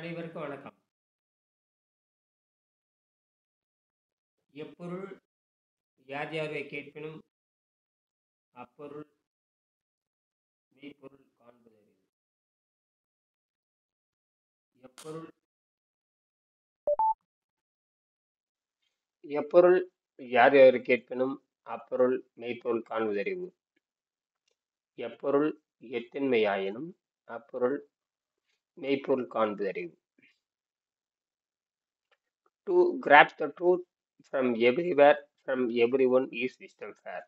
அனைவருக்கும் வணக்கம். எப்பொருள் யார் யாரை கேட்பினும் அப்பொருள் மெய்ப்பொருள் காண்பதறிவு. எப்பொருள் எப்பொருள் யார் யாரை கேட்பினும் அப்பொருள் மெய்ப்பொருள் காண்பதறிவு. எப்பொருள் எத்தின்மையாயினும் அப்பொருள் மெய்ப்பொருள் காண்பதறிவு. To grasp the truth from everywhere, from everyone is wisdom fair.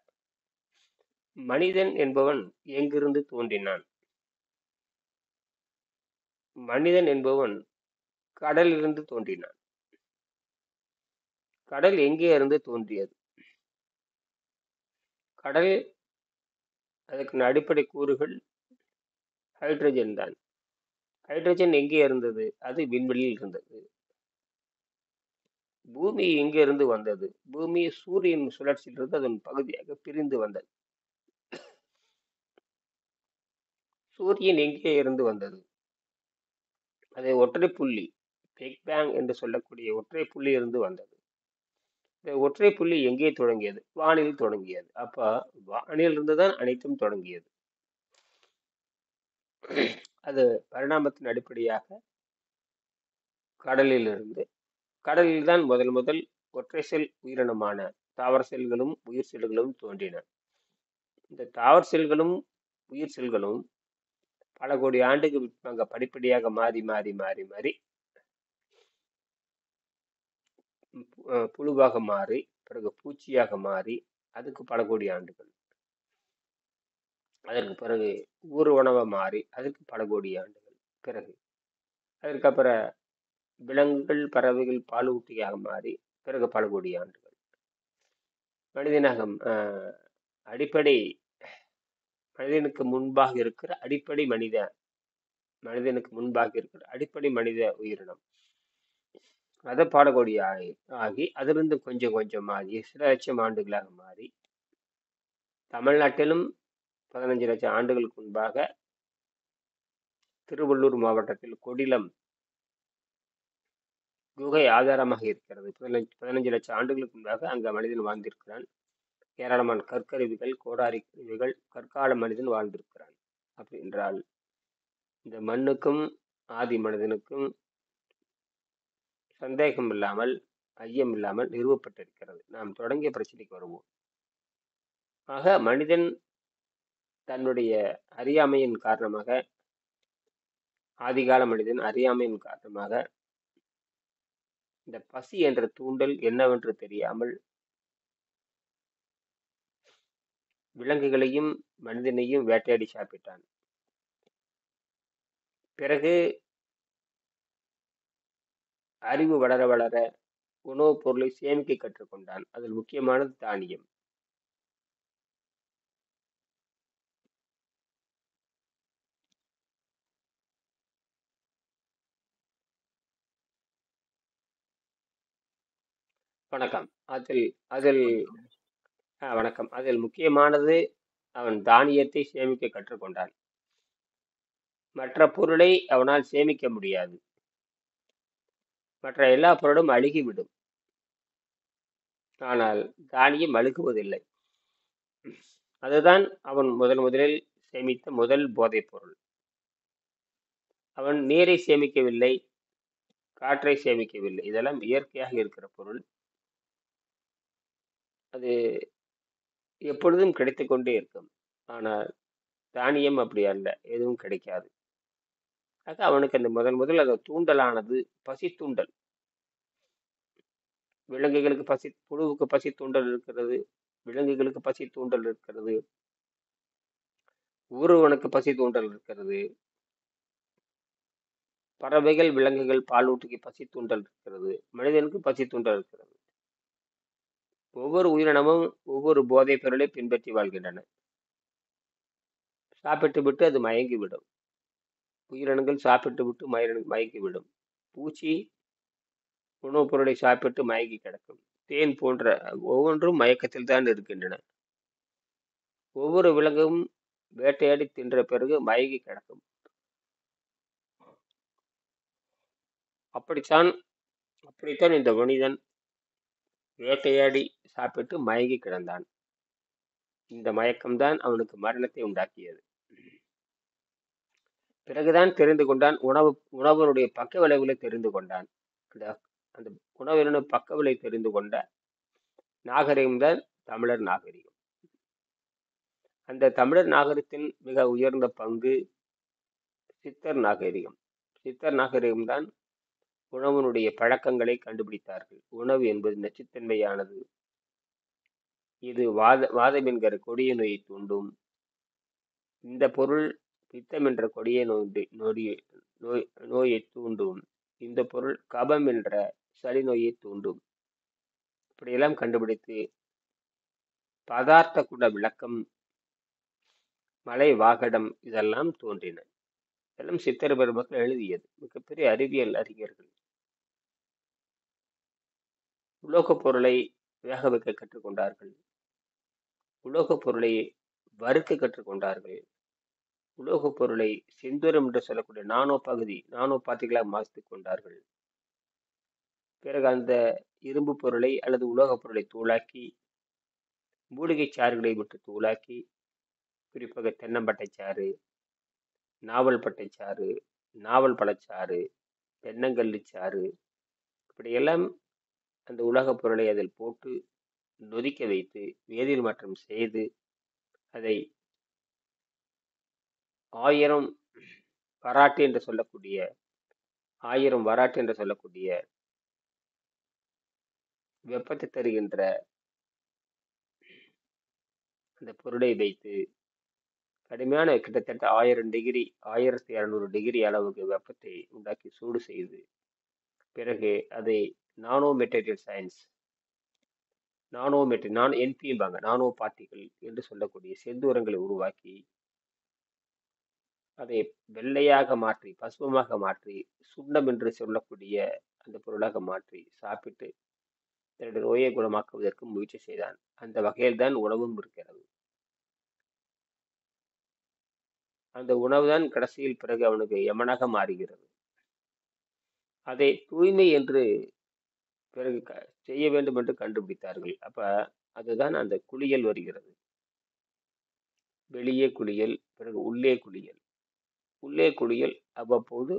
மனிதன் என்பவன் எங்கிருந்து தோன்றினான்? மனிதன் என்பவன் கடலிலிருந்து தோன்றினான். கடல் எங்கே இருந்து தோன்றியது? கடல் அதுக்கு அடிப்படை கூறுகள் ஹைட்ரஜன் தான். ஹைட்ரஜன் எங்கே இருந்தது? அது விண்வெளியில் இருந்தது. பூமி எங்கே இருந்து வந்தது? பூமி சூரியன் சுழற்சியிலிருந்து அதன் பகுதியாக பிரிந்து வந்தது. சூரியன் எங்கே இருந்து வந்தது? அது ஒற்றை புள்ளி, பிக் பேங் என்று சொல்லக்கூடிய ஒற்றை புள்ளி இருந்து வந்தது. இந்த ஒற்றை புள்ளி எங்கே தொடங்கியது? வானில் தொடங்கியது. அப்ப வானில் இருந்துதான் அனைத்தும் தொடங்கியது. அது பரிணாமத்தின் அடிப்படையாக கடலிலிருந்து, கடலில் தான் முதல் ஒற்றை செல் உயிரினமான தாவர செல்களும் உயிர் செல்களும் தோன்றின. இந்த தாவர செல்களும் உயிர் செல்களும் பல கோடி ஆண்டுக்கு படிப்படியாக மாறி மாறி மாறி மாறி புழுவாக மாறி, பிறகு பூச்சியாக மாறி, அதுக்கு பல கோடி ஆண்டுகள். அதற்கு பிறகு ஊர்வனவா மாறி, அதுக்கு பல கோடி ஆண்டுகள் பிறகு. அதற்கப்புறம் விலங்குகள், பறவைகள், பாலூட்டியாக மாறி, பிறகு பல கோடி ஆண்டுகள். மனிதனாக அடிப்படை மனிதனுக்கு முன்பாக இருக்கிற அடிப்படை மனிதனுக்கு முன்பாக இருக்கிற அடிப்படை மனித உயிரினம். அதை பல கோடி ஆகி அதிலிருந்து கொஞ்சம் கொஞ்சமாகி சில லட்சம் ஆண்டுகளாக மாறி, தமிழ்நாட்டிலும் 15 லட்சம் ஆண்டுகளுக்கு முன்பாக திருவள்ளூர் மாவட்டத்தில் கொடிலம் குகை ஆதாரமாக இருக்கிறது. 15 லட்சம் ஆண்டுகளுக்கு முன்பாக அங்க மனிதன் வாழ்ந்திருக்கிறான். ஏராளமான கற்கருவிகள், கோடாரி கருவிகள், கற்கால மனிதன் வாழ்ந்திருக்கிறான். அப்படி என்றால் இந்த மண்ணுக்கும் ஆதி மனிதனுக்கும் சந்தேகம் இல்லாமல், ஐயம் இல்லாமல் நிறுவப்பட்டிருக்கிறது. நாம் தொடங்கிய பிரச்சனைக்கு வருவோம். ஆக மனிதன் தன்னுடைய அறியாமையின் காரணமாக, ஆதிகால மனிதன் அறியாமையின் காரணமாக இந்த பசி என்ற தூண்டல் என்னவென்று தெரியாமல் விலங்குகளையும் மனிதனையும் வேட்டையாடி சாப்பிட்டான். பிறகு அறிவு வளர வளர உணவுப் பொருளை சேமிக்க கற்றுக்கொண்டான். அதில் முக்கியமானது தானியம். வணக்கம். வணக்கம். அதில் முக்கியமானது அவன் தானியத்தை சேமிக்க கற்றுக்கொண்டான். மற்ற பொருளை அவனால் சேமிக்க முடியாது. மற்ற எல்லா பொருளும் அழுகிவிடும். ஆனால் தானியம் அழுகுவதில்லை. அதுதான் அவன் முதலில் சேமித்த முதல் போதைப் பொருள். அவன் நீரை சேமிக்கவில்லை, காற்றை சேமிக்கவில்லை. இதெல்லாம் இயற்கையாக இருக்கிற பொருள். அது எப்பொழுதும் கிடைத்து கொண்டே இருக்கும். ஆனால் தானியம் அப்படி அல்ல, எதுவும் கிடைக்காது. ஆக அவனுக்கு அந்த முதல் அந்த தூண்டலானது பசி தூண்டல். விலங்குகளுக்கு புழுவுக்கு பசி தூண்டல் இருக்கிறது, விலங்குகளுக்கு பசி தூண்டல் இருக்கிறது, ஊருவனுக்கு பசி தூண்டல் இருக்கிறது, பறவைகள், விலங்குகள், பாலூட்டிக்கு பசி தூண்டல் இருக்கிறது, மனிதனுக்கு பசி தூண்டல் இருக்கிறது. ஒவ்வொரு உயிரினமும் ஒவ்வொரு போதைப் பொருளை பின்பற்றி வாழ்கின்றன. சாப்பிட்டு விட்டு அது மயங்கிவிடும். உயிரினங்கள் சாப்பிட்டு விட்டு மயங்கிவிடும். பூச்சி உணவுப் பொருளை சாப்பிட்டு மயங்கி கிடக்கும். தேன் போன்ற ஒவ்வொன்றும் மயக்கத்தில் தான் இருக்கின்றன. ஒவ்வொரு விலங்கும் வேட்டையாடி தின்ற பிறகு மயங்கி கிடக்கும். அப்படித்தான் அப்படித்தான் இந்த மனிதன் வேட்டையாடி சாப்பிட்டு மயங்கி கிடந்தான். இந்த மயக்கம்தான் அவனுக்கு மரணத்தை உண்டாக்கியது. பிறகுதான் தெரிந்து கொண்டான், உணவனுடைய பக்க விளைவுகளை தெரிந்து கொண்டான். அந்த அந்த உணவினுடைய பக்க விளைவை தெரிந்து கொண்ட நாகரிகம்தான் தமிழர் நாகரிகம். அந்த தமிழர் நாகரிகத்தின் மிக உயர்ந்த பங்கு சித்தர் நாகரிகம். சித்தர் நாகரிகம்தான் உணவனுடைய பழக்கங்களை கண்டுபிடித்தார்கள். உணவு என்பது நச்சுத்தன்மையானது, இது வாதம் என்கிற கொடிய நோயை தூண்டும். இந்த பொருள் பித்தம் என்ற கொடிய நோயை தூண்டும். இந்த பொருள் கபம் என்ற சளி நோயை தூண்டும். இப்படியெல்லாம் கண்டுபிடித்து பதார்த்த குட விளக்கம், மலை வாகடம் இதெல்லாம் தோன்றின. இதெல்லாம் சித்தர் பெருமக்கள் எழுதியது. மிகப்பெரிய அறிவியல் அறிஞர்கள். உலோகப் பொருளை வேக வைக்க கற்றுக்கொண்டார்கள். உலோகப் பொருளை வறுக்க கற்றுக்கொண்டார்கள். உலோகப் பொருளை செந்தூரம் என்று சொல்லக்கூடிய நானோ பார்ட்டிகளாக மாற்றிக் கொண்டார்கள். பிறகு அந்த இரும்பு பொருளை அல்லது உலோகப் பொருளை தூளாக்கி மூலிகை சாறுகளை விட்டு தூளாக்கி, குறிப்பாக தென்னம்பட்டை சாறு, நாவல் பட்டை சாறு, நாவல் பழச்சாறு, தென்னங்கல்லு சாறு, இப்படியெல்லாம் அந்த உலோகப் பொருளை அதில் போட்டு நொதிக்க வைத்து வேதியியல் மாற்றம் செய்து அதை 1000 வராட்டு என்று சொல்லக்கூடிய 1000 வராட்டு என்று சொல்லக்கூடிய வெப்பத்தை தருகின்ற அந்த பொருளை வைத்து கடுமையான கிட்டத்தட்ட 1000 டிகிரி 1200 டிகிரி அளவுக்கு வெப்பத்தை உண்டாக்கி சூடு செய்து பிறகு அதை நானோ மெட்டீரியல் சயின்ஸ் என்பிம்பாங்க, நானோ பார்ட்டிகள் என்று சொல்லக்கூடிய செந்தூரங்களை உருவாக்கி அதை வெள்ளையாக மாற்றி பசுமமாக மாற்றி சுண்டம் என்று சொல்லக்கூடிய அந்த பொருளாக மாற்றி சாப்பிட்டு தன்னுடைய நோயை குணமாக்குவதற்கு முயற்சி செய்தான். அந்த வகையில் தான் உணவும் இருக்கிறது. அந்த உணவுதான் கடைசியில் பிறகு அவனுக்கு யமனாக மாறுகிறது. அதை தூய்மை என்று பிறகு செய்ய வேண்டும் என்று கண்டுபிடித்தார்கள். அப்ப அதுதான் அந்த குளியல் வருகிறது. வெளியே குளியல், பிறகு உள்ளே குளியல். உள்ளே குளியல் அவ்வப்போது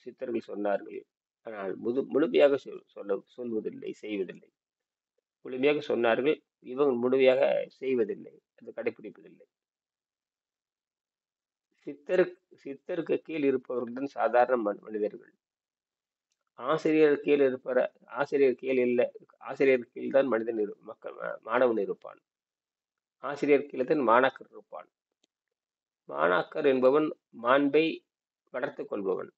சித்தர்கள் சொன்னார்கள். ஆனால் முழுமையாக சொல்வதில்லை, செய்வதில்லை. முழுமையாக சொன்னார்கள், இவங்க முழுமையாக செய்வதில்லை, அது கடைபிடிப்பதில்லை. சித்தருக்கு கீழ் இருப்பவர்கள் சாதாரண மனிதர்கள். ஆசிரியர் கீழ் தான் மனிதன் மாணவன் இருப்பான். ஆசிரியர் கீழ் தான் மாணாக்கர் இருப்பான். மாணாக்கர் என்பவன் மாண்பை வளர்த்துக் கொள்பவன்,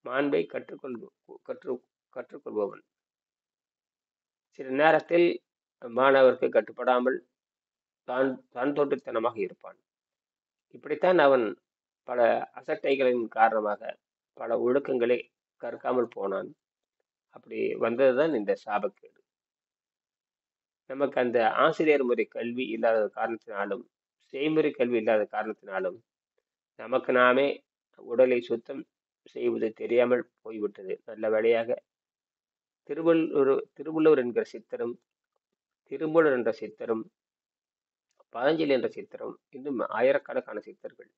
மாண்பை கற்றுக்கொள்பவன். சில நேரத்தில் மாணவருக்கு கட்டுப்படாமல் தான் தோன்றித்தனமாக இருப்பான். இப்படித்தான் அவன் பல அசட்டைகளின் காரணமாக பல ஒழுக்கங்களை கற்காமல் போனான். அப்படி வந்ததுதான் இந்த சாபக்கேடு. நமக்கு அந்த ஆசிரியர் முறை கல்வி இல்லாத காரணத்தினாலும் செய்முறை கல்வி இல்லாத காரணத்தினாலும் நமக்கு நாமே உடலை சுத்தம் செய்வது தெரியாமல் போய்விட்டது. நல்ல வேளையாக திருவள்ளுவர் என்கிற சித்தரும், திருமூலர் என்ற சித்தரும், பதஞ்சலி என்ற சித்தரும், இன்னும் ஆயிரக்கணக்கான சித்தர்கள்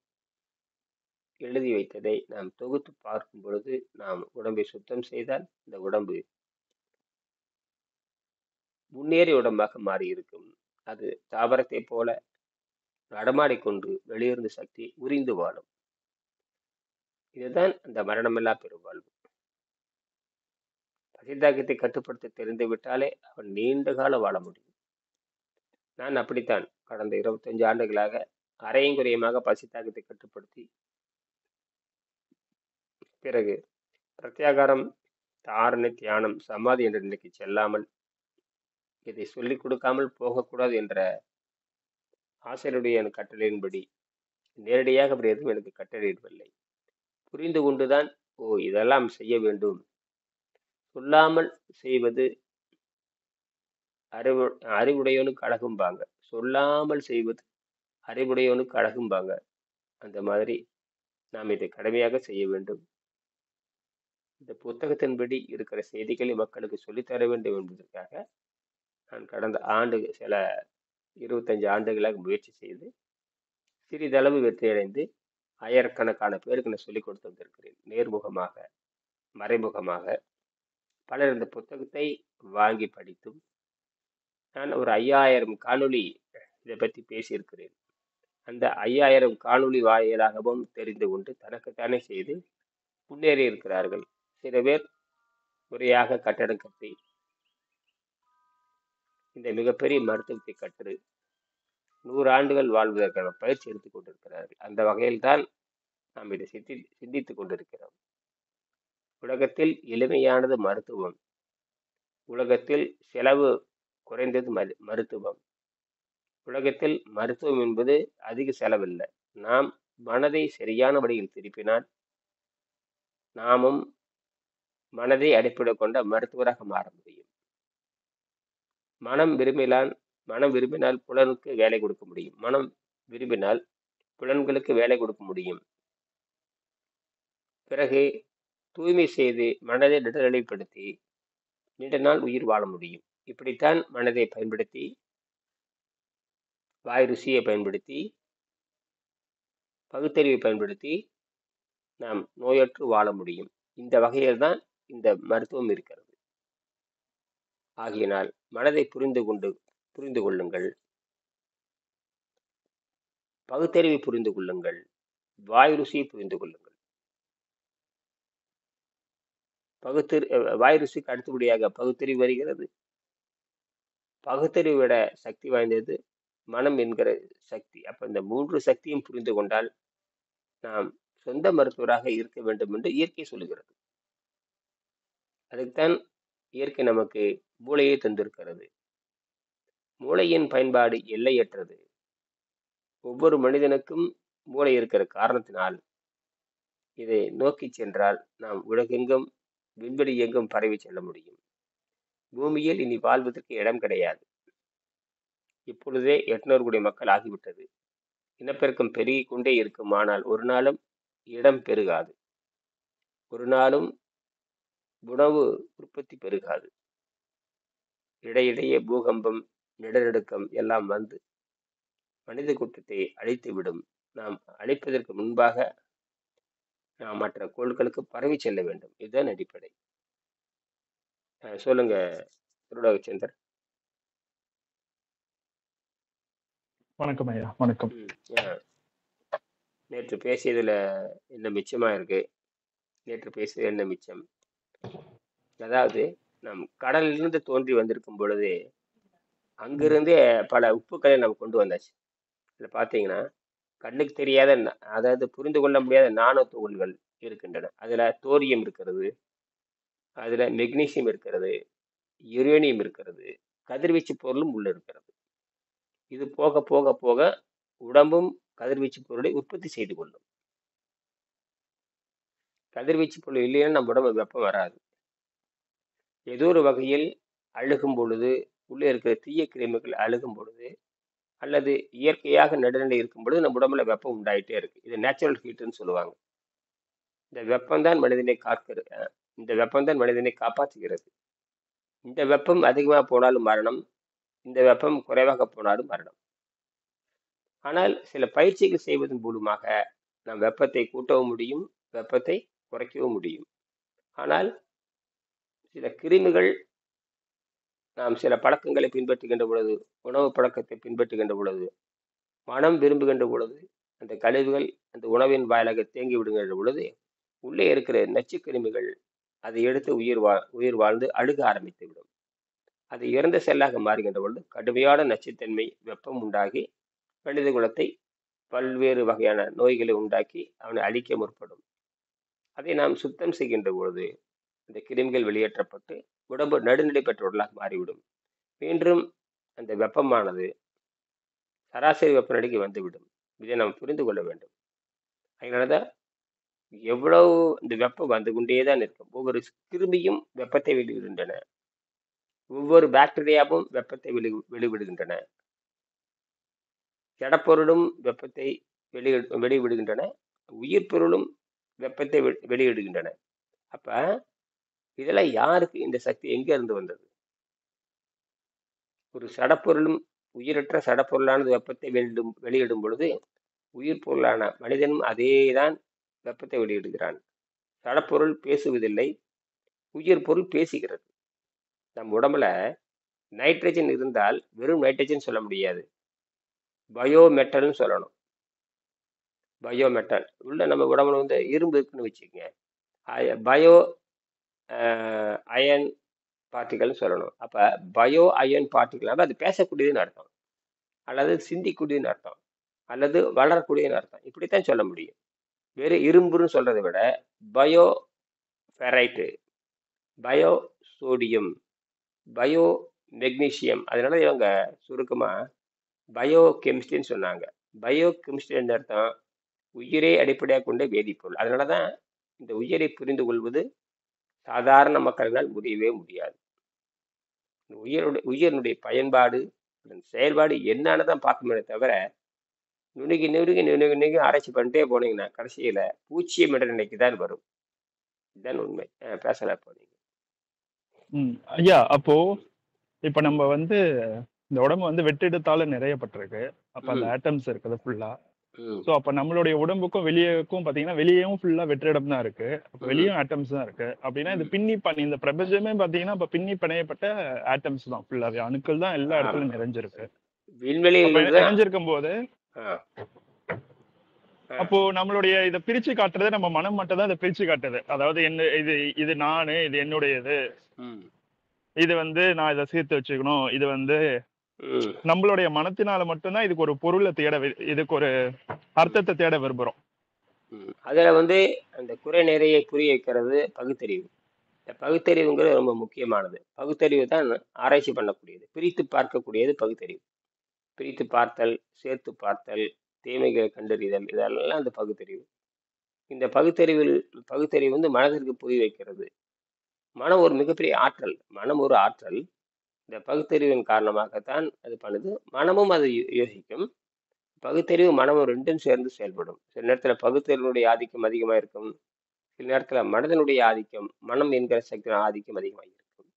எழுதி வைத்ததை நாம் தொகுத்து பார்க்கும் பொழுது நாம் உடம்பை சுத்தம் செய்தால் இந்த உடம்பு முன்னேறிய உடம்பாக மாறி இருக்கும். அது தாவரத்தை போல நடமாடிக்கொண்டு வெளியிருந்து சக்தி உறிந்து வாழும். இதுதான் அந்த மரணமில்லா பெருவாழ்வு. பசித்தாக்கத்தை கட்டுப்படுத்த தெரிந்து விட்டாலே அவன் நீண்ட காலம் வாழ முடியும். நான் அப்படித்தான் கடந்த 25 ஆண்டுகளாக அரையும் குறையுமாக பசித்தாக்கத்தை கட்டுப்படுத்தி பிறகு பிரத்யாகாரம், தாரணை, தியானம், சமாதி என்ற நிலைக்கு செல்லாமல் இதை சொல்லிக் கொடுக்காமல் போகக்கூடாது என்ற ஆசிரியருடைய கட்டளையின்படி நேரடியாக அப்படி எதுவும் எனக்கு கட்டளையிடவில்லை. புரிந்து கொண்டுதான் இதெல்லாம் செய்ய வேண்டும். சொல்லாமல் செய்வது அறிவுடையவனுக்கு அழகும்பாங்க, சொல்லாமல் செய்வது அறிவுடையவனுக்கு அழகும்பாங்க. அந்த மாதிரி நாம் இதை கடமையாக செய்ய வேண்டும். இந்த புத்தகத்தின்படி இருக்கிற செய்திகளை மக்களுக்கு சொல்லித்தர வேண்டும் என்பதற்காக நான் கடந்த சில 25 ஆண்டுகளாக முயற்சி செய்து சிறிதளவு வெற்றியடைந்து ஆயிரக்கணக்கான பேருக்கு நான் சொல்லிக் கொடுத்து வந்திருக்கிறேன். நேர்முகமாக, மறைமுகமாக பலர் இந்த புத்தகத்தை வாங்கி படித்தும் நான் ஒரு 5000 காணொளி இதை பற்றி பேசியிருக்கிறேன். அந்த 5000 காணொளி வாயிலாகவும் தெரிந்து கொண்டு தனக்குத்தானே செய்து முன்னேறி இருக்கிறார்கள். சில பேர் முறையாக கட்டடம் கட்டி இந்த மிகப்பெரிய மருத்துவத்தை கற்று 100 ஆண்டுகள் வாழ்வதற்கான பயிற்சி எடுத்துக் கொண்டிருக்கிறார்கள். அந்த வகையில் தான் நாம் இதை சிந்தித்துக் கொண்டிருக்கிறோம். உலகத்தில் எளிமையானது மருத்துவம், உலகத்தில் செலவு குறைந்தது மருத்துவம், உலகத்தில் மருத்துவம் என்பது அதிக செலவில்லை. நாம் மனதை சரியான வழியில் திருப்பினால் நாமும் மனதை அடிப்படை கொண்ட மருத்துவராக மாற முடியும். மனம் விரும்பினால் புலனுக்கு வேலை கொடுக்க முடியும். மனம் விரும்பினால் புலன்களுக்கு வேலை கொடுக்க முடியும். பிறகு தூய்மை செய்து மனதை நடுநிலைப்படுத்தி நீண்ட நாள் உயிர் வாழ முடியும். இப்படித்தான் மனதை பயன்படுத்தி, வாய் ருசியை பயன்படுத்தி, பகுத்தறிவை பயன்படுத்தி நாம் நோயற்று வாழ முடியும். இந்த வகையில் தான் இந்த மருத்துவம் இருக்கிறது. ஆகையினால் மனதை புரிந்து கொள்ளுங்கள், பகுத்தறிவை புரிந்து கொள்ளுங்கள், வாய் ருசியை புரிந்து கொள்ளுங்கள். வாய் ருசிக்கு அடுத்தபடியாக பகுத்தறிவு வருகிறது. பகுத்தறிவை விட சக்தி வாய்ந்தது மனம் என்கிற சக்தி. அப்ப இந்த 3 சக்தியும் புரிந்து கொண்டால் நாம் சொந்த மருத்துவராக இருக்க வேண்டும் என்று இயற்கை சொல்லுகிறது. அதுக்குத்தான் இயற்கை நமக்கு மூளையை தந்திருக்கிறது. மூளையின் பயன்பாடு எல்லையற்றது. ஒவ்வொரு மனிதனுக்கும் மூளை இருக்கிற காரணத்தினால் இதை நோக்கி சென்றால் நாம் உலகெங்கும், விண்வெளி எங்கும் பரவி செல்ல முடியும். பூமியில் இனி வாழ்வதற்கு இடம் கிடையாது. இப்பொழுதே 800 கோடி மக்கள் ஆகிவிட்டது. இனப்பெருக்கம் பெருகிக் கொண்டே இருக்கும். ஆனால் ஒரு நாளும் இடம் பெருகாது. ஒரு நாளும் உணவு உற்பத்தி பெருகாது. இடையிடையே பூகம்பம், நிலநடுக்கம் எல்லாம் வந்து மனித கூட்டத்தை அழித்துவிடும். நாம் அழிப்பதற்கு முன்பாக நாம் மற்ற கோள்களுக்கு பரவி செல்ல வேண்டும். இதுதான் அடிப்படை. சொல்லுங்க திருடோகச்சந்தர். வணக்கம் ஐயா. வணக்கம். நேற்று பேசியதுல என்ன மிச்சமா இருக்கு? நேற்று பேசியது என்ன மிச்சம்? அதாவது நம் கடலிலிருந்து தோன்றி வந்திருக்கும் பொழுதே அங்கிருந்தே பல உப்புக்களை நாம் கொண்டு வந்தாச்சு. இதுல பாத்தீங்கன்னா கண்ணுக்கு தெரியாத, அதாவது புரிந்து கொள்ள முடியாத நானோ துகள்கள் இருக்கின்றன. அதுல தோரியம் இருக்கிறது, அதுல மெக்னீசியம் இருக்கிறது, யுரேனியம் இருக்கிறது, கதிர்வீச்சு பொருளும் உள்ள இருக்கிறது. இது போக போக போக உடம்பும் கதிர்வீச்சு பொருளை உற்பத்தி செய்து கொள்ளும். கதிர்வீச்சு பொருள் இல்லைன்னா நம்ம உடம்பு வெப்பம் வராது. ஏதோ ஒரு வகையில் அழுகும் பொழுது, உள்ளே இருக்கிற தீய கிருமிகள் அழுகும் பொழுது, அல்லது இயற்கையாக நடுநிலை இருக்கும் பொழுது நம்ம உடம்புல வெப்பம் உண்டாயிட்டே இருக்கு. இது நேச்சுரல் ஹீட்டுன்னு சொல்லுவாங்க. இந்த வெப்பம்தான் மனிதனை காப்பாற்றுகிறது. இந்த வெப்பம் அதிகமாக போனாலும் மரணம், இந்த வெப்பம் குறைவாக போனாலும் மரணம். ஆனால் சில பயிற்சிகள் செய்வதன் மூலமாக நாம் வெப்பத்தை கூட்டவும் முடியும், வெப்பத்தை குறைக்கவும் முடியும். ஆனால் சில கிருமிகள் நாம் சில பழக்கங்களை பின்பற்றுகின்ற பொழுது, உணவு பழக்கத்தை பின்பற்றுகின்ற பொழுது, மனம் விரும்புகின்ற பொழுது, அந்த கழிவுகள் அந்த உணவின் வாயிலாக தேங்கி விடுகின்ற பொழுது உள்ளே இருக்கிற நச்சு கிருமிகள் அதை எடுத்து உயிர் வாழ்ந்து அழுக ஆரம்பித்து விடும். அது இறந்த செல்லாக மாறுகின்ற பொழுது கடுமையான நச்சுத்தன்மை, வெப்பம் உண்டாகி மனித குலத்தை பல்வேறு வகையான நோய்களை உண்டாக்கி அவனை அழிக்க முற்படும். அதை நாம் சுத்தம் செய்கின்ற பொழுது அந்த கிருமிகள் வெளியேற்றப்பட்டு உடம்பு நடுநிலை பெற்றவர்களாக மாறிவிடும். மீண்டும் அந்த வெப்பமானது சராசரி வெப்பநிலைக்கு வந்துவிடும். இதை நாம் புரிந்து கொள்ள வேண்டும். அதனாலதான் எவ்வளவு இந்த வெப்பம் வந்து கொண்டேதான் இருக்கும். ஒவ்வொரு கிருமியும் வெப்பத்தை வெளியிடுகின்றன, ஒவ்வொரு பாக்டீரியாவும் வெப்பத்தை வெளிவிடுகின்றன, ஜடப்பொருளும் வெப்பத்தை வெளிவிடுகின்றன, உயிர் பொருளும் வெப்பத்தை வெளியிடுகின்றன. அப்ப இதெல்லாம் யாருக்கு இந்த சக்தி எங்க இருந்து வந்தது? ஒரு சடப்பொருளும் உயிரற்ற சடப்பொருளானது வெப்பத்தை வெளியிடும் பொழுது உயிர் பொருளான மனிதனும் அதேதான் வெப்பத்தை வெளியிடுகிறான். சடப்பொருள் பேசுவதில்லை, உயிர் பொருள் பேசுகிறது. நம் உடம்புல நைட்ரஜன் இருந்தால் வெறும் நைட்ரஜன் சொல்ல முடியாது, பயோ மெட்டல்னு சொல்லணும். பயோ மெட்டல் உள்ள நம்ம உடம்புல வந்து இரும்பு இருக்குன்னு வச்சுக்கோங்க, பயோ அயன் பார்ட்டிகல்னு சொல்லணும். அப்ப பயோ அயன் பார்ட்டிகல் அது பேசக்கூடியதுன்னு அர்த்தம், அல்லது சிந்திக்கூடியதுன்னு அர்த்தம், அல்லது வளரக்கூடியதுன்னு அர்த்தம். இப்படித்தான் சொல்ல முடியும். வெறும் இரும்புன்னு சொல்றதை விட bio ferrite, bio sodium, bio magnesium, அதனால இவங்க சுருக்கமா பயோ கெமிஸ்ட்ரின்னு சொன்னாங்க. பயோ கெமிஸ்ட்ரி என்ற அர்த்தம் உயிரை அடிப்படையாக கொண்ட வேதிப்பொருள். அதனாலதான் இந்த உயிரை புரிந்து கொள்வது சாதாரண மக்களால் முடியவே முடியாது. உயிரினுடைய பயன்பாடு, செயல்பாடு என்னன்னு பார்க்கணுமே தவிர நுணுகி நுணுகி நுணுகி நுணுகி ஆராய்ச்சி பண்ணிட்டே போனீங்கன்னா கடைசியில பூச்சியம் என்ற நிலைக்கு தான் வரும். இதுதான் உண்மை. பேசல போனீங்க. ஐயா, அப்போ இப்ப நம்ம வந்து இந்த உடம்பு வந்து வெற்றிடத்தால நிறையப்பட்டிருக்கு. அப்ப அந்த ஆட்டம்ஸ் இருக்குது ஃபுல்லா. சோ அப்ப நம்மளுடைய உடம்புக்கும் வெளியேக்கும் பாத்தீங்கன்னா வெளியேயும் ஃபுல்லா வெற்றிடம் தான் இருக்கு, அப்ப வெளியும் ஆட்டம்ஸ் தான் இருக்கு. அப்படின்னா இது இந்த பிரபஞ்சமே பாத்தீங்கன்னா இப்ப பின்னி பிணையப்பட்ட ஆட்டம்ஸ் தான், ஃபுல்லாவே அணுக்கள் தான் எல்லா இடத்துலயும் நிறைஞ்சிருக்கு. நிறைஞ்சிருக்கும் போது அப்போ நம்மளுடைய இதை பிரிச்சு காட்டுறது நம்ம மனம் மட்டும் தான் இதை பிரிச்சு காட்டுது. அதாவது என்ன இது, இது நானு, இது என்னுடையது, இது வந்து நான் இதை சேர்த்து வச்சுக்கணும், இது வந்து நம்மளுடைய மனத்தினால மட்டும்தான் இதுக்கு ஒரு பொருளை தேட, இதுக்கு ஒரு அர்த்தத்தை தேட விரும்புறோம். அதுல வந்து அந்த குறை நிறைய புரிய வைக்கிறது பகுத்தறிவு. இந்த பகுத்தறிவுங்கிறது ரொம்ப முக்கியமானது. பகுத்தறிவு தான் ஆராய்ச்சி பண்ணக்கூடியது, பிரித்து பார்க்கக்கூடியது பகுத்தறிவு. பிரித்து பார்த்தல், சேர்த்து பார்த்தல், தீமைகளை கண்டறிதல், இதெல்லாம் அந்த பகுத்தறிவு. இந்த பகுத்தறிவு வந்து மனதிற்கு புரிய வைக்கிறது. மனம் ஒரு மிகப்பெரிய ஆற்றல், மனம் ஒரு ஆற்றல். இந்த பகுத்தறிவின் காரணமாகத்தான் அது பண்ணுது. மனமும் அது யோசிக்கும். பகுத்தறிவு மனமும் ரெண்டும் சேர்ந்து செயல்படும். சில நேரத்துல பகுத்தறிவினுடைய ஆதிக்கம் அதிகமா இருக்கும், சில நேரத்துல மனதனுடைய ஆதிக்கம், மனம் என்கிற சக்தியின் ஆதிக்கம் அதிகமாக இருக்கும்.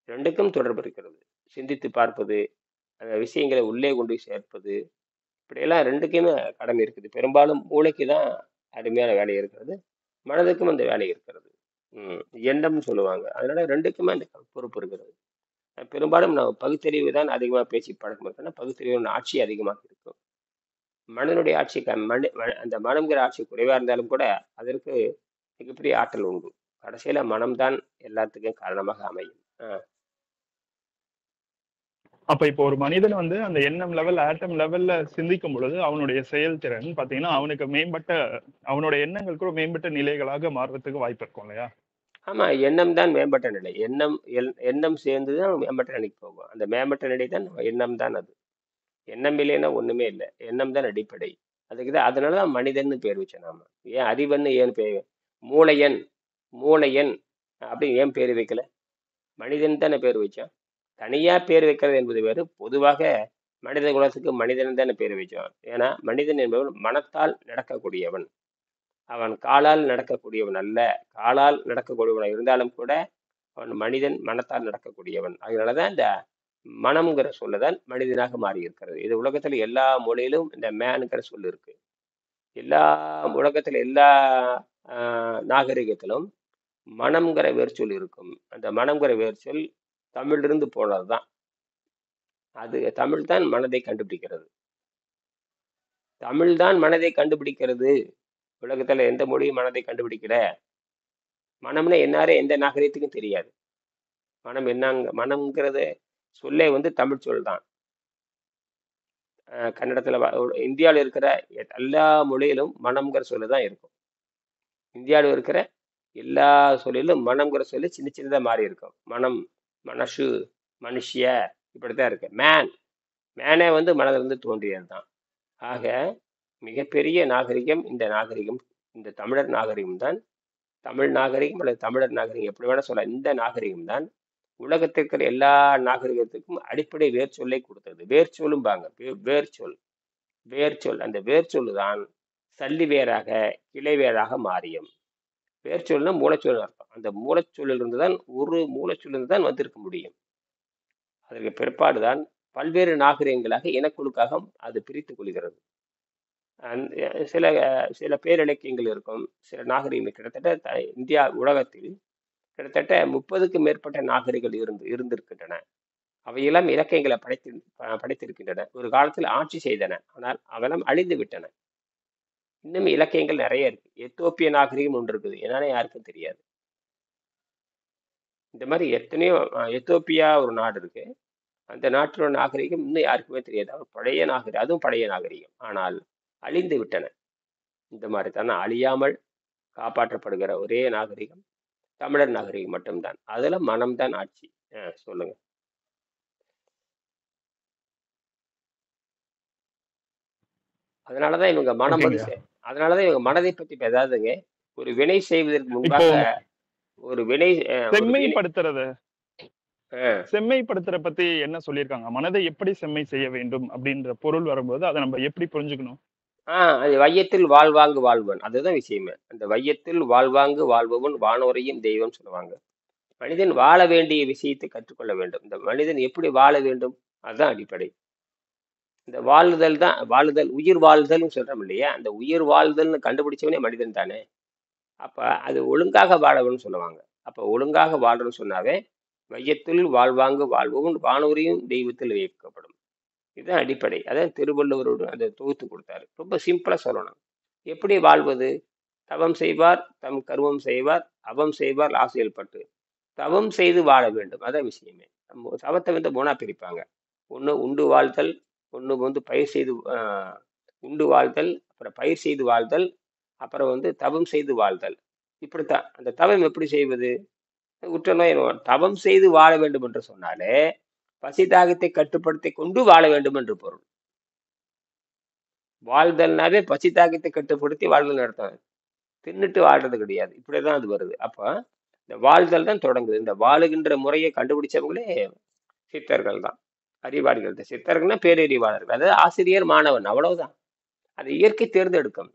ரெண்டுக்கும் தொடர்பு இருக்கிறது. சிந்தித்து பார்ப்பது, அந்த விஷயங்களை உள்ளே கொண்டு சேர்ப்பது, இப்படியெல்லாம் ரெண்டுக்குமே கடமை இருக்குது. பெரும்பாலும் மூளைக்கு தான் அருமையான வேலை இருக்கிறது, மனதுக்கும் அந்த வேலை இருக்கிறது. எண்ணம்னு சொல்லுவாங்க. அதனால ரெண்டுக்குமே அந்த பொறுப்பு இருக்கிறது. பெரும்பாலும் நம்ம பகுத்தறிவு தான் அதிகமாக பேசி பழக்கம் இருக்குன்னா பகுத்தறிவு ஆட்சி அதிகமாக இருக்கும். மனனுடைய ஆட்சி அந்த மனம்ங்கிற ஆட்சி குறைவா இருந்தாலும் கூட அதற்கு மிகப்பெரிய ஆற்றல் உண்டு. கடைசியில மனம்தான் எல்லாத்துக்கும் காரணமாக அமையும். அப்ப இப்போ ஒரு மனிதன் வந்து அந்த எண்ணம் லெவல், ஆட்டம் லெவல்ல சிந்திக்கும் பொழுது அவனுடைய செயல்திறன் பாத்தீங்கன்னா அவனுக்கு மேம்பட்ட, அவனுடைய எண்ணங்கள் கூட மேம்பட்ட நிலைகளாக மாறுறதுக்கு வாய்ப்பு இருக்கும் இல்லையா? ஆமா, எண்ணம் தான் மேம்பட்ட நிலை. எண்ணம் சேர்ந்துதான் மேம்பட்ட நிலைக்கு போகும். அந்த மேம்பட்ட நிலை தான் எண்ணம் தான். அது எண்ணம் இல்லைன்னா ஒண்ணுமே இல்லை. எண்ணம் தான் அடிப்படை. அதுக்குதான், அதனாலதான் மனிதன் பேர் வச்சோம் நாம. ஏன் அறிவன் ஏன் பேர், மூளையன் அப்படின்னு ஏன் பேர் வைக்கல? மனிதன் தானே பேர் வச்சோம். தனியா பேர் வைக்கிறது என்பது வேறு. பொதுவாக மனித குலத்துக்கு மனிதன் தானே பேர் வச்சோம். ஏன்னா மனிதன் என்பவன் மனத்தால் நடக்கக்கூடியவன், அவன் காலால் நடக்கக்கூடியவன் அல்ல. காலால் நடக்கக்கூடியவன் இருந்தாலும் கூட அவன் மனிதன், மனத்தால் நடக்கக்கூடியவன். அதனாலதான் இந்த மனம்ங்கிற சொல்லதான் மனிதனாக மாறி இருக்கிறது. இது உலகத்துல எல்லா மொழியிலும் இந்த மேனுங்கிற சொல்லு இருக்கு. எல்லா உலகத்துல எல்லா நாகரிகத்திலும் மனம்ங்கிற வேர்ச்சொல் இருக்கும். அந்த மனம்ங்கிற வேர்ச்சொல் தமிழிலிருந்து போனதுதான். அது தமிழ் தான் மனதை கண்டுபிடிக்கிறது. தமிழ் தான் மனதை கண்டுபிடிக்கிறது. உலகத்துல எந்த மொழியும் மனதை கண்டுபிடிக்கல. மனம்னா என்னாரே எந்த நாகரிகத்துக்கும் தெரியாது. மனம் என்னங்க, மனம்ங்கிறது சொல்லே வந்து தமிழ் சொல் தான். கன்னடத்துல இந்தியாவில் இருக்கிற எல்லா மொழியிலும் மனம்ங்கிற சொல்லு தான் இருக்கும். இந்தியாவில் இருக்கிற எல்லா சொல்லிலும் மனம்ங்கிற சொல்லு சின்ன சின்னதா மாறி இருக்கும். மனம், மனசு, மனுஷிய, இப்படித்தான் இருக்கு. மேனே வந்து மனதிலிருந்து தோன்றியது தான். ஆக மிகப்பெரிய நாகரிகம் இந்த நாகரிகம், இந்த தமிழர் நாகரிகம் தான். தமிழ் நாகரிகம் அல்லது தமிழர் நாகரிகம் எப்படி வேணா சொல்ல, இந்த நாகரிகம் தான் உலகத்திற்கு எல்லா நாகரிகத்துக்கும் அடிப்படை வேர்ச்சொல்லை கொடுத்தது. வேர்ச்சொல்லும்பாங்க, வேர்ச்சொல். அந்த வேர்ச்சொல்லு தான் சல்லி வேராக, கிளை வேராக மாறியும். வேர்ச்சொல்னா மூலச்சொல் அர்த்தம். அந்த மூலச்சொல்லிலிருந்து தான் ஒரு மூலச்சொல்லிருந்து தான் வந்திருக்க முடியும். அதற்கு பிற்பாடுதான் பல்வேறு நாகரிகங்களாக இனக்குழுக்காக அது பிரித்துக் கொள்கிறது. சில சில பேரிலக்கியங்கள் இருக்கும், சில நாகரிகங்கள் கிட்டத்தட்ட இந்தியா உலகத்தில் கிட்டத்தட்ட 30க்கும் மேற்பட்ட நாகரிகங்கள் இருந்திருக்கின்றன. அவையெல்லாம் இலக்கியங்களை படைத்திருக்கின்றன. ஒரு காலத்தில் ஆட்சி செய்தன, ஆனால் அவெல்லாம் அழிந்து விட்டன. இன்னும் இலக்கியங்கள் நிறைய இருக்கு. எத்தோப்பிய நாகரிகம் ஒன்று இருக்குது, என்னன்னு யாருக்கும் தெரியாது. இந்த மாதிரி எத்தனையோ எத்தோப்பியா ஒரு நாடு இருக்கு, அந்த நாட்டோட நாகரிகம் இன்னும் யாருக்குமே தெரியாது. அது பழைய நாகரிகம், அதுவும் பழைய நாகரிகம், ஆனால் அழிந்து விட்டன. இந்த மாதிரி தான் அழியாமல் காப்பாற்றப்படுகிற ஒரே நாகரிகம் தமிழர் நாகரிகம் மட்டும்தான். அதுல மனம்தான் ஆட்சி. சொல்லுங்க. அதனாலதான் இவங்க மனம் வந்து ஓகேங்கய்யா. அதனாலதான் இவங்க மனதை பத்தி பேசாதுங்க. ஒரு வினை செய்வதற்கு இப்போ முன்பாக ஒரு வினை ஒரு வினை செம்மைப்படுத்துறது அஹ், செம்மைப்படுத்துற பத்தி என்ன சொல்லியிருக்காங்க? மனதை எப்படி செம்மை செய்ய வேண்டும் அப்படின்ற பொருள் வரும்போது அதை நம்ம எப்படி புரிஞ்சுக்கணும்? அது வையத்தில் வாழ்வாங்கு வாழ்வன், அதுதான் விஷயமே. அந்த வையத்தில் வாழ்வாங்கு வாழ்பவன் வானோரையும் தெய்வம் சொல்லுவாங்க. மனிதன் வாழ வேண்டிய விஷயத்தை கற்றுக்கொள்ள வேண்டும். இந்த மனிதன் எப்படி வாழ வேண்டும், அதுதான் அடிப்படை. இந்த வாழுதல் தான் வாழுதல், உயிர் வாழ்தல்னு சொல்றோம் இல்லையா, அந்த உயிர் வாழ்தல்னு கண்டுபிடிச்சவனே மனிதன் தானே. அப்ப அது ஒழுங்காக வாழவன்னு சொல்லுவாங்க. அப்ப ஒழுங்காக வாழ்றன்னு சொன்னாவே வையத்தில் வாழ்வாங்கு வாழ்பவன் வானோரையும் தெய்வத்தில் வைக்கப்படும். இதுதான் அடிப்படை. அதான் திருவள்ளுவரோடு அதை தொகுத்து கொடுத்தாரு. ரொம்ப சிம்பிளா சொல்லணும். எப்படி வாழ்வது? தவம் செய்வார் தம் கருவம் செய்வார், அவம் செய்வார் ஆசையில் பட்டு. தவம் செய்து வாழ வேண்டும், அதான் விஷயமே. தவத்தை வந்து மூணா பிரிப்பாங்க. ஒண்ணு உண்டு வாழ்தல், ஒண்ணு வந்து பயிர் செய்து உண்டு வாழ்தல், அப்புறம் பயிர் செய்து வாழ்தல், அப்புறம் வந்து தவம் செய்து வாழ்தல். இப்படித்தான். அந்த தவம் எப்படி செய்வது? உற்ற நோய் தவம் செய்து வாழ வேண்டும் என்று சொன்னாலே பசி தாகத்தை கட்டுப்படுத்தி கொண்டு வாழ வேண்டும் என்று பொருள். வாழ்தல்னாவே பசி தாகத்தை கட்டுப்படுத்தி வாழ்தல் நடத்தும். தின்னுட்டு வாழ்றது கிடையாது. இப்படிதான் அது வருது. அப்ப இந்த வாழ்தல் தான் தொடங்குது. இந்த வாழுகின்ற முறையை கண்டுபிடிச்சவங்களே சித்தர்கள் தான், அறிவாளிகள் தான். சித்தர்கள்னா பேரறிவாளர்கள், அதாவது ஆசிரியர் மாணவன், அவ்வளவுதான். அது இயற்கை தேர்ந்தெடுக்கும்.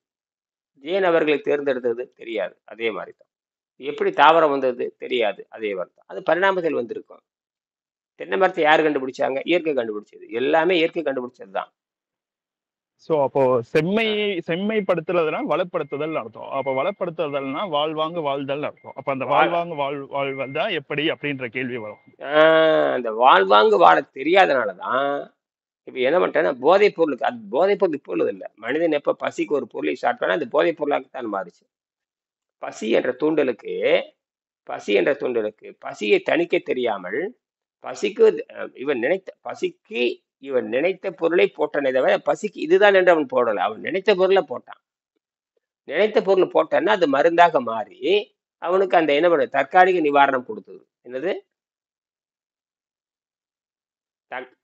ஏன் அவர்களை தேர்ந்தெடுத்தது தெரியாது, அதே மாதிரி தான். எப்படி தாவரம் வந்தது தெரியாது, அதே மாதிரி தான். அது பரிணாமத்தில் வந்திருக்கும். தென்னை மரத்தை யார் கண்டுபிடிச்சாங்க? இயற்கை கண்டுபிடிச்சது. எல்லாமே இயற்கை கண்டுபிடிச்சது தான். சோ அப்போ செம்மைப்படுத்துறதுனா வளப்படுத்துதல் அர்த்தம். அப்ப வளப்படுத்துதல்னா வாழ்வாங்கு வாழ்தல் அர்த்தம். அப்ப அந்த வாழ் வாழ்வாங்கு வாழ்வது தான் எப்படி அப்படின்ற கேள்வி வரும். அந்த வாழ்வாங்கு வாழ தெரியாதனாலதான் இப்ப என்ன பண்ணிட்டேன்னா போதைப் பொருளுக்கு, அது போதைப் பொருள் இப்போ உள்ளது இல்லை. மனிதன் எப்ப பசிக்கு ஒரு பொருளை சாப்பிட்டானா அது போதைப் பொருளாகத்தான் மாறுச்சு. பசி என்ற தூண்டலுக்கு பசியை தணிக்க தெரியாமல் பசிக்கு இவன் நினைத்த பொருளை போட்டனே தவிர பசிக்கு இதுதான் என்று அவன் போடல. அவன் நினைத்த பொருளை போட்டான். நினைத்த பொருள் போட்டான்னா அது மருந்தாக மாறி அவனுக்கு அந்த என்ன பண்ண தற்காலிக நிவாரணம் கொடுத்தது. என்னது?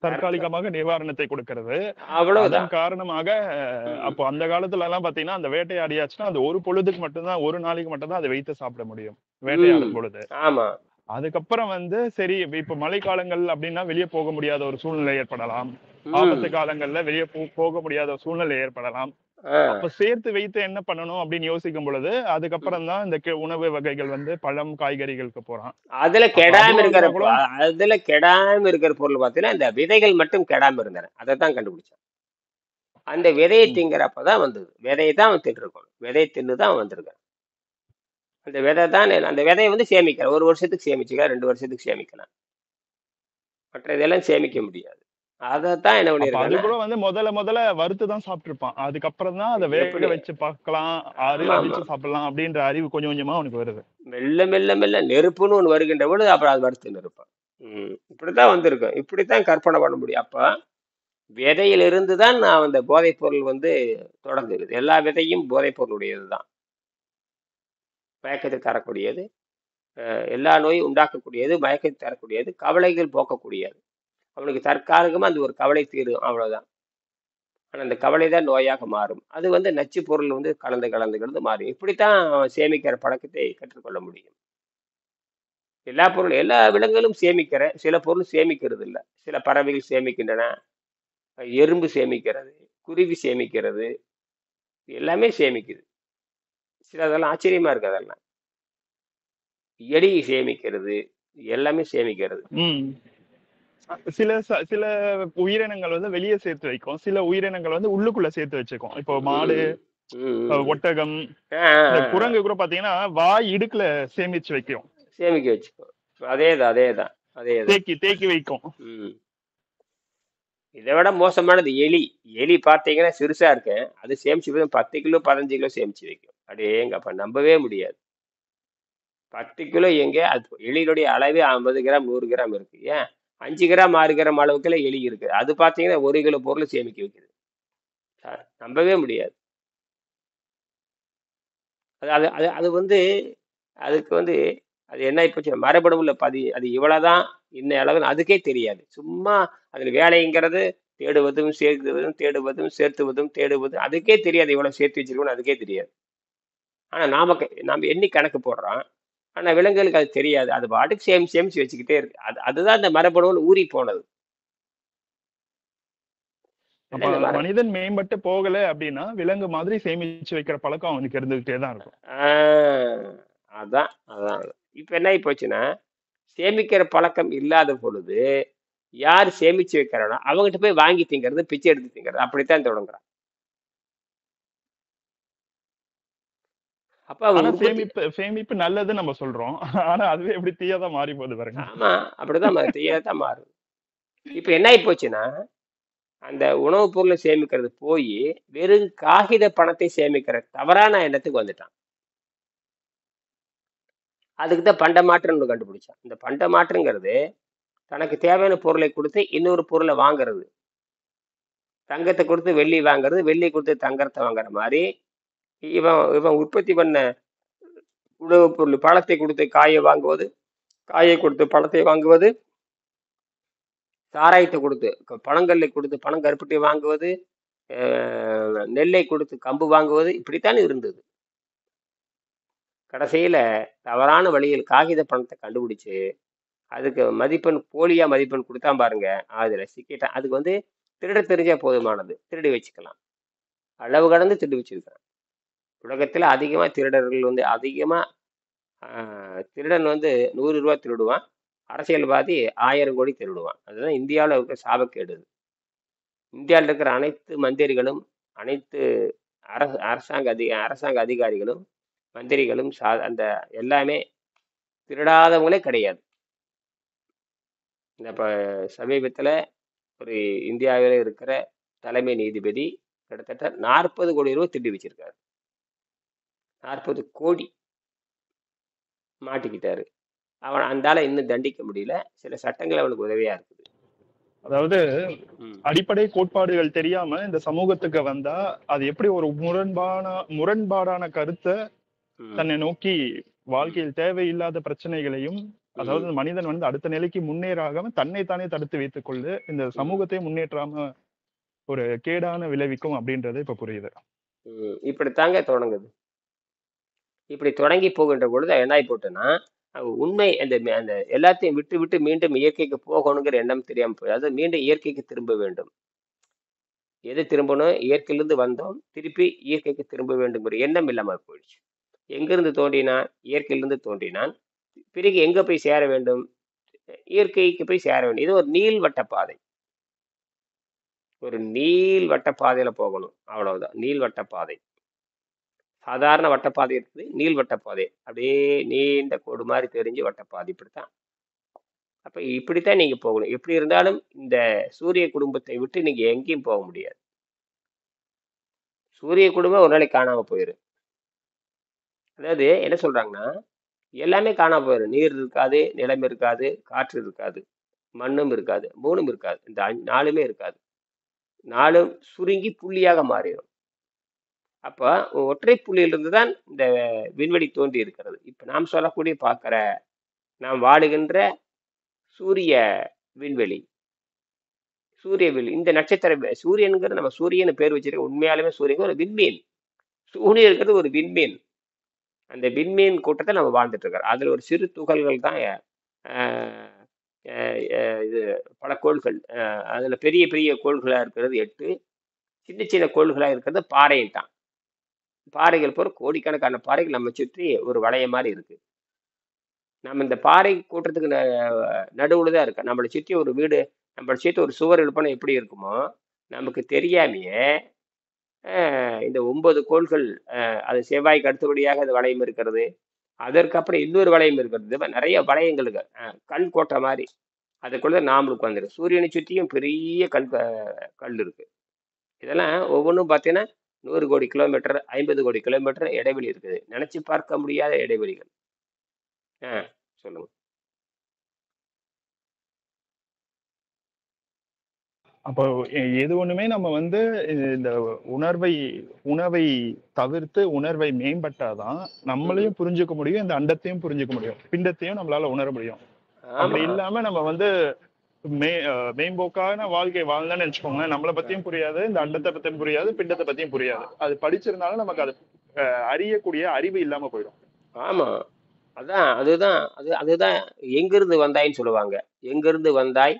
தற்காலிகமாக நிவாரணத்தை கொடுக்கிறது. அதன் அவ்வளவுதான். காரணமாக அப்போ அந்த காலத்துல எல்லாம் பாத்தீங்கன்னா அந்த வேட்டையாடியாச்சுன்னா அது ஒரு பொழுதுக்கு மட்டும்தான், ஒரு நாளைக்கு மட்டும்தான் அதை வைத்து சாப்பிட முடியும் வேட்டையாடும் பொழுது. ஆமா. அதுக்கப்புறம் வந்து சரி இப்ப மழை காலங்கள் அப்படின்னா வெளியே போக முடியாத ஒரு சூழ்நிலை ஏற்படலாம். ஆபத்து காலங்கள்ல வெளியே போக முடியாத ஒரு சூழ்நிலை ஏற்படலாம். அப்ப சேர்த்து வைத்து என்ன பண்ணணும் அப்படின்னு யோசிக்கும் பொழுது அதுக்கப்புறம் தான் இந்த உணவு வகைகள் வந்து பழம் காய்கறிகளுக்கு போறான். அதுல கெடாம இருக்கிற பொருள் பாத்தீங்கன்னா இந்த விதைகள் மட்டும் கெடாம இருந்தன. அதைத்தான் கண்டுபிடிச்சான். அந்த விதையை திங்கிறப்பதான் வந்தது. விதையை தான் அவன் தின்னு இருக்கணும். விதையை தின்னுதான் அவன் வந்திருக்கான். அந்த விதை தான், அந்த விதையை வந்து சேமிக்கலாம். 1 வருஷத்துக்கு சேமிச்சுக்கலாம், 2 வருஷத்துக்கு சேமிக்கலாம். மற்ற இதெல்லாம் சேமிக்க முடியாது. அதைத்தான் என்ன அது பண்ணிருக்காங்க, கூட வந்து முதல்ல வறுத்து தான் சாப்பிட்டுருப்பான். அதுக்கப்புறம் தான் அதை வேக எப்படி வச்சு பார்க்கலாம், ஆமா ஆமா அவிச்சு சாப்பிடலாம் அப்படின்ற அறிவு கொஞ்சம் கொஞ்சமா அவனுக்கு வருது. மெல்ல மெல்ல மெல்ல நெருப்புன்னு ஒண்ணு வருகின்ற பொழுது அப்புறம் அது வறுத்து நெருப்பான். இப்படித்தான் வந்திருக்கும். இப்படித்தான் கற்பனை பண்ண முடியும். அப்ப விதையிலிருந்து தான் நான் அந்த போதைப் பொருள் வந்து தொடங்குகிறது. எல்லா விதையும் போதைப் பொருளுடையது தான். மயக்கத்தை தரக்கூடியது, எல்லா நோயும் உண்டாக்கக்கூடியது, மயக்கத்தை தரக்கூடியது, கவலைகள் போக்கக்கூடியது. அவனுக்கு தற்காலிகமா அந்த ஒரு கவலை தீரும், அவ்வளவுதான். ஆனா அந்த கவலை தான் நோயாக மாறும். அது வந்து நச்சு பொருள் வந்து கலந்து மாறும். இப்படித்தான் அவன் சேமிக்கிற பழக்கத்தை கற்றுக்கொள்ள முடியும். எல்லா விலங்குகளும் சில பொருள் சேமிக்கிறது இல்லை. சில பறவைகள் சேமிக்கின்றன, எறும்பு சேமிக்கிறது, குருவி சேமிக்கிறது, எல்லாமே சேமிக்குது. சில அதெல்லாம் ஆச்சரியமா இருக்கு. அதெல்லாம் எலி சேமிக்கிறது, எல்லாமே சேமிக்கிறது. ம். சில உயிரினங்கள் வந்து வெளியே சேர்த்து வைக்கும். சில உயிரினங்கள் வந்து உள்ளுக்குள்ள சேர்த்து வச்சுக்கும். இப்போ மாடு, ம், ம், ம். ஒட்டகம், ஆ, ஆ, இந்த ஆ, ஆ. குரங்கு கூட பாத்தீங்கன்னா வாய் இடுக்குல சேமிச்சு வைக்கும். சேமிக்க வச்சுக்கோ. அதேதான் அதேதான் அதேதான். தேக்கி தேக்கி வைக்கும். ம். இதை விட மோசமானது எலி. எலி பார்த்தீங்கன்னா சிறுசா இருக்கேன், அது சேமிச்சு 10 கிலோ 15 கிலோ சேமிச்சு வைக்கும். அடேங்கப்பா, நம்பவே முடியாது. 10 கிலோ எங்க? அது எலியினுடைய அளவே 50 கிராம் 100 கிராம் இருக்கு. ஏன் 5 கிராம் 6 கிராம் அளவுக்குள்ள எலி இருக்கு. அது பார்த்தீங்கன்னா 1 கிலோ பொருள் சேமிக்க வைக்குது. நம்பவே முடியாது. அது அது அது அது வந்து அதுக்கு வந்து அது என்ன ஆயிப்போச்சு, மரபணுவுல அது இவ்வளவுதான், இன்ன அளவுன்னு அதுக்கே தெரியாது. சும்மா அதுல வேலைங்கிறது தேடுவதும் சேர்க்குவதும் தேடுவதும் சேர்த்துவதும் தேடுவதும், அதுக்கே தெரியாது இவ்வளவு சேர்த்து வச்சிருக்கோம்னு அதுக்கே தெரியாது. ஆனா நாம எண்ணி கணக்கு போடுறோம். ஆனா விலங்குகளுக்கு அது தெரியாது. அது பாட்டுக்கு சேமிச்சு சேமிச்சு வச்சுக்கிட்டே இருக்கு. அதுதான் இந்த மரபணுவுல ஊறி போனது. அப்ப இல்ல இந்த மர மனிதன் மேம்பட்டு போகல அப்படின்னா விலங்கு மாதிரி சேமிச்சு வைக்கிற பழக்கம் அவனுக்கு இருந்துகிட்டே தான் இருக்கும். அதான் அதான். இப்ப என்ன ஆகி போச்சுன்னா, சேமிக்கிற பழக்கம் இல்லாத பொழுது யார் சேமிச்சு வைக்கிறானோ அவங்ககிட்ட போய் வாங்கி திங்கிறது, பிச்சை எடுத்து திங்கிறது, அப்படித்தான் தொடங்குறான். அப்ப அவன் ஆனா உற்பத்தி. சேமிப்பு சேமிப்பு நல்லது நம்ம சொல்றோம். ஆனா அதுவே எப்படி தீயாதான் மாறி போகுது பாருங்க. ஆமா, அப்படிதான் தீயதான் மாறுது. இப்ப என்ன ஆகி போச்சுன்னா, அந்த உணவுப் பொருளை சேமிக்கிறது போய் வெறும் காகித பணத்தை சேமிக்கிற தவறான எண்ணத்துக்கு வந்துட்டான். அதுக்கு தான் பண்ட மாற்றுன்னு ஒண்ணு கண்டுபிடிச்சான். இந்த பண்ட மாற்றுங்கிறது தனக்கு தேவையான பொருளை கொடுத்து இன்னொரு பொருளை வாங்குறது. தங்கத்தை கொடுத்து வெள்ளி வாங்குறது, வெள்ளி கொடுத்து தங்கத்தை வாங்குற மாதிரி இவன் இவன் உற்பத்தி பண்ண உணவுப் பொருள், பழத்தை கொடுத்து காயை வாங்குவது, காயை கொடுத்து பழத்தை வாங்குவது, சாராயத்தை கொடுத்து பழங்களை கொடுத்து பனங்கருப்பட்டி வாங்குவது, நெல்லை கொடுத்து கம்பு வாங்குவது, இப்படித்தான் இருந்தது. கடைசியில தவறான வழியில் காகித பணத்தை கண்டுபிடிச்சு அதுக்கு மதிப்பெண் போலியா மதிப்பெண் கொடுத்தான் பாருங்க. அதுல சிக்கிட்டான். அதுக்கு திருட தெரிஞ்சா போதுமானது, திருடி வச்சுக்கலாம். அளவு கடந்து திருடி வச்சிருக்கான். உலகத்துல அதிகமா திருடர்கள் அதிகமா திருடன் 100 ரூபாய் திருடுவான், அரசியல்வாதி 1000 கோடி திருடுவான். அதுதான் இந்தியாவில் இருக்க சாபக்கேடு. இந்தியாவில் இருக்கிற அனைத்து மந்திரிகளும், அனைத்து அரசாங்க அதிகாரிகளும், மந்திரிகளும் அந்த எல்லாமே திருடாதவங்களே கிடையாது. இந்த சமீபத்தில் ஒரு இந்தியாவில் இருக்கிற தலைமை நீதிபதி கிட்டத்தட்ட 40 கோடி ரூபாய் திருடி வச்சிருக்காரு. 40 கோடி மாட்டிக்கிட்டாரு. அவன் அந்தால இன்னும் தண்டிக்க முடியல. சில சட்டங்கள் அவனுக்கு உதவியா இருக்குது. அதாவது அடிப்படை கோட்பாடுகள் தெரியாம இந்த சமூகத்துக்கு வந்தா அது எப்படி ஒரு முரண்பாடான கருத்தை தன்னை நோக்கி வாழ்க்கையில் தேவையில்லாத பிரச்சனைகளையும், அதாவது மனிதன் அடுத்த நிலைக்கு முன்னேறாம தன்னைத்தானே தடுத்து வைத்துக் கொண்டு இந்த சமூகத்தை முன்னேற்றாம ஒரு கேடான விளைவிக்கும் அப்படின்றது இப்ப புரியுது. இப்படித்தாங்க தொடங்குது. இப்படி தொடங்கி போகின்ற பொழுது என்ன ஆகி போட்டுன்னா, உண்மை அந்த எல்லாத்தையும் விட்டு விட்டு மீண்டும் இயற்கைக்கு போகணுங்கிற எண்ணம் தெரியாம போய், அதாவது மீண்டும் இயற்கைக்கு திரும்ப வேண்டும். எது திரும்பணும்? இயற்கையிலிருந்து வந்தோம், திருப்பி இயற்கைக்கு திரும்ப வேண்டும்ங்கிற எண்ணம் இல்லாம போயிடுச்சு. எங்கிருந்து தோன்றினான்? இயற்கையிலிருந்து தோன்றினான். பிறகு எங்க போய் சேர வேண்டும்? இயற்கைக்கு போய் சேர வேண்டும். இது ஒரு நீள்வட்ட பாதை. ஒரு நீள்வட்ட பாதையில போகணும், அவ்வளவுதான். நீள்வட்ட பாதை. சாதாரண வட்டப்பாதை இருக்குது, நீள்வட்ட பாதை. அப்படியே நீண்ட கோடு மாதிரி தெரிஞ்சு வட்டப்பாதை. இப்படித்தான். அப்ப இப்படித்தான் நீங்க போகணும். எப்படி இருந்தாலும் இந்த சூரிய குடும்பத்தை விட்டு நீங்க எங்கேயும் போக முடியாது. சூரிய குடும்பம் ஒரு நாளைக்கு காணாம போயிடும். அதாவது என்ன சொல்றாங்கன்னா, எல்லாமே காணாம போயிடும். நீர் இருக்காது, நிலம் இருக்காது, காற்று இருக்காது, மண்ணும் இருக்காது, மூணும் இருக்காது. இந்த 4மே இருக்காது. 4ம் சுருங்கி புள்ளியாக மாறிடும். அப்ப ஒற்றை புள்ளியிலிருந்து தான் இந்த விண்வெளி தோன்றி இருக்கிறது. இப்ப நாம் சொல்லக்கூடிய நாம் வாழுகின்ற சூரிய விண்வெளி, இந்த நட்சத்திர சூரியனுங்கிறது நம்ம சூரியன் பேர் வச்சிருக்க, உண்மையாலுமே சூரியன் ஒரு விண்மீன். சூரியன் இருக்கிறது ஒரு விண்மீன். அந்த விண்மீன் கூட்டத்தை நம்ம வாழ்ந்துட்டு இருக்கிறோம். அதுல ஒரு சிறு துகள்கள் தான் இது பல கோள்கள். அதுல பெரிய பெரிய கோள்களா இருக்கிறது 8, சின்ன சின்ன கோள்களா இருக்கிறது பாறைன்ட்டான். பாறைகள் போற கோடிக்கணக்கான பாறைகள் நம்ம சுற்றி ஒரு வளையம் மாதிரி இருக்கு. நம்ம இந்த பாறை கூட்டத்துக்கு நடுவுல தான் இருக்கு. நம்மளை சுற்றி ஒரு வீடு, நம்மளை சுற்றி ஒரு சுவர் எழுப்பினா எப்படி இருக்குமோ, நமக்கு தெரியாமையே இந்த 9 கோள்கள், அது செவ்வாய்க்கு அடுத்தபடியாக அது வளையம் இருக்கிறது. அதற்கப்புறம் இன்னொரு வளையம் இருக்கிறது. இந்த மாதிரி நிறைய வளையங்கள் இருக்கு. கண் கோட்டை மாதிரி. அதுக்குள்ள நாம உட்காந்துருக்கு. சூரியனை சுற்றியும் பெரிய கல் இருக்கு. இதெல்லாம் ஒவ்வொன்றும் பார்த்தீங்கன்னா 100 கோடி கிலோமீட்டர், 50 கோடி கிலோமீட்டர் இடைவெளி இருக்குது. நினைச்சு பார்க்க முடியாத இடைவெளிகள். ஆ, சொல்லுங்க. அப்போ எது ஒண்ணுமே நம்ம வந்து இந்த உணர்வை உணவை தவிர்த்து உணர்வை மேம்பட்டாதான் ம், நம்மளையும் புரிஞ்சுக்க முடியும், இந்த அண்டத்தையும் புரிஞ்சுக்க முடியும், பிண்டத்தையும் நம்மளால உணர முடியும். அப்படி ஆமா. இல்லாம நம்ம வந்து மேம்போக்கான வாழ்க்கை வாழ்ந்தோம்னு நினைச்சுக்கோங்களேன், நம்மளை பத்தியும் புரியாது, இந்த அண்டத்தை பத்தியும் புரியாது, பிண்டத்தை பத்தியும் புரியாது. அது படிச்சிருந்தாலும் நமக்கு அது அறியக்கூடிய அறிவு இல்லாம போயிடும். ஆமா, அதுதான் எங்கிருந்து வந்தாய்ன்னு சொல்லுவாங்க. எங்கிருந்து வந்தாய்,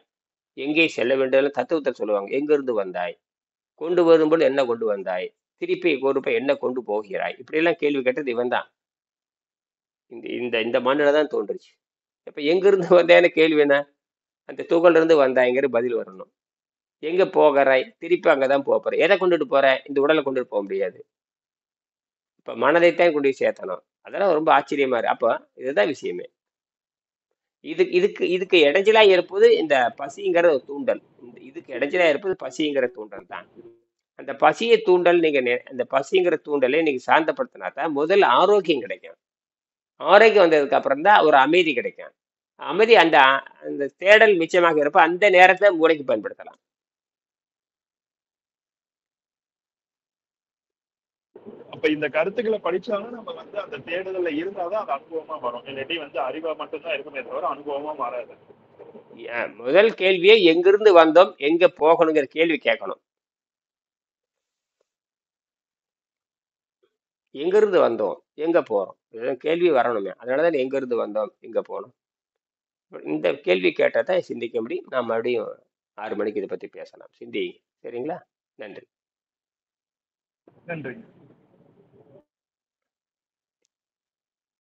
எங்கே செல்ல வேண்டும் தத்துவத்தை சொல்லுவாங்க. எங்கிருந்து வந்தாய், கொண்டு வரும்போது என்ன கொண்டு வந்தாய், திருப்பி கொடுப்ப என்ன கொண்டு போகிறாய், இப்படி எல்லாம் கேள்வி கேட்டது இவன் தான். இந்த இந்த இந்த மண்ணில தான் தோன்றுச்சு. இப்ப எங்கிருந்து வந்தாய்ன்னு கேள்வி என்ன? அந்த துகள்ல இருந்து வந்தாய்ங்கிற பதில் வரணும். எங்க போகிறாய், திருப்பி அங்கதான் போற. எதை கொண்டுட்டு போற? இந்த உடலை கொண்டுட்டு போக முடியாது. இப்ப மனதைத்தான் கொண்டு போய் சேர்த்தணும். அதெல்லாம் ரொம்ப ஆச்சரியமா இருக்கு. அப்ப இதுதான் விஷயமே. இதுக்கு இடைஞ்சலா இருப்பது இந்த பசிங்கிற ஒரு தூண்டல். இதுக்கு இடைஞ்சலா இருப்பது பசிங்கிற தூண்டல் தான். அந்த பசியை தூண்டல் நீங்க அந்த பசிங்கிற தூண்டலை நீங்க சாந்தப்படுத்தினா தான் முதல் ஆரோக்கியம் கிடைக்கும். ஆரோக்கியம் வந்ததுக்கு அப்புறம் தான் ஒரு அமைதி கிடைக்கும். அமைதி அந்த அந்த தேடல் மிச்சமாக இருப்ப அந்த நேரத்தை மூளைக்கு பயன்படுத்தலாம். அப்ப இந்த கருத்துக்களை படிச்சாலும் நம்ம வந்து அந்த தேடுதல்ல இருந்தாதான் அது அனுபவமா வரும். இல்லாட்டி வந்து அறிவா மட்டும்தான் இருக்குமே தவிர அனுபவமா மாறாது. முதல் கேள்வியே எங்கிருந்து வந்தோம், எங்க போகணுங்கிற கேள்வி கேட்கணும். எங்கிருந்து வந்தோம், எங்க போறோம், கேள்வி வரணுமே. அதனாலதான் எங்க இருந்து வந்தோம், எங்க போனோம். இந்த கேள்வி கேட்டா தான் சிந்திக்க முடியும். நான் மறுபடியும் 6 மணிக்கு இதை பத்தி பேசலாம். சிந்தி. சரிங்களா? நன்றி. நன்றி.